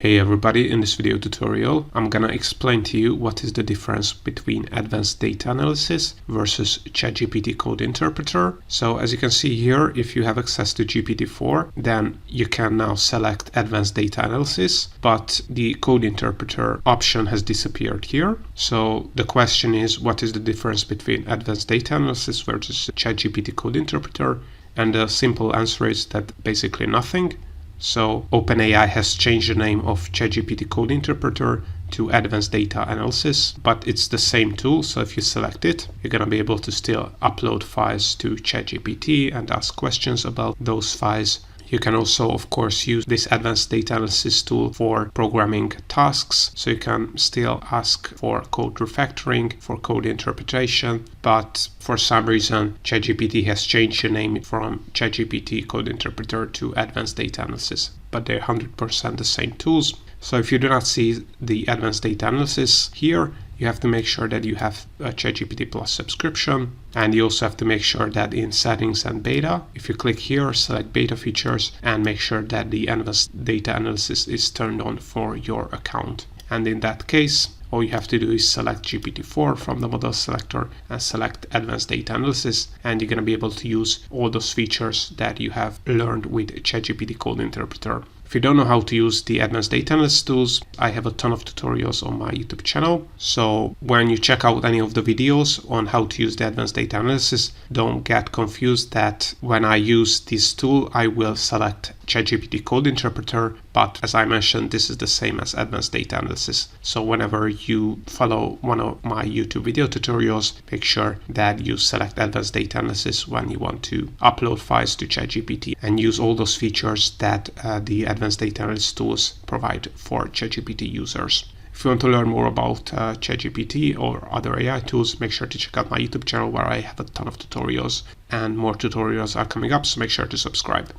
Hey everybody, in this video tutorial I'm gonna explain to you what is the difference between advanced data analysis versus ChatGPT code interpreter. So as you can see here, if you have access to GPT-4, then you can now select advanced data analysis, but the code interpreter option has disappeared here. So the question is, what is the difference between advanced data analysis versus ChatGPT code interpreter? And the simple answer is that basically nothing. So OpenAI has changed the name of ChatGPT code interpreter to advanced data analysis, but it's the same tool. So if you select it, you're going to be able to still upload files to ChatGPT and ask questions about those files. You can also, of course, use this advanced data analysis tool for programming tasks. So you can still ask for code refactoring, for code interpretation, but for some reason, ChatGPT has changed the name from ChatGPT code interpreter to advanced data analysis, but they're 100% the same tools. So if you do not see the advanced data analysis here, you have to make sure that you have a ChatGPT Plus subscription, and you also have to make sure that in settings and beta, if you click here, select beta features and make sure that the advanced data analysis is turned on for your account. And in that case, all you have to do is select GPT-4 from the model selector and select advanced data analysis, and you're going to be able to use all those features that you have learned with ChatGPT code interpreter. If you don't know how to use the advanced data analysis tools, I have a ton of tutorials on my YouTube channel. So when you check out any of the videos on how to use the advanced data analysis, don't get confused that when I use this tool, I will select ChatGPT code interpreter. But as I mentioned, this is the same as advanced data analysis. So whenever you follow one of my YouTube video tutorials, make sure that you select advanced data analysis when you want to upload files to ChatGPT and use all those features that the advanced data analysis tools provide for ChatGPT users. If you want to learn more about ChatGPT or other AI tools, make sure to check out my YouTube channel where I have a ton of tutorials, and more tutorials are coming up, so make sure to subscribe.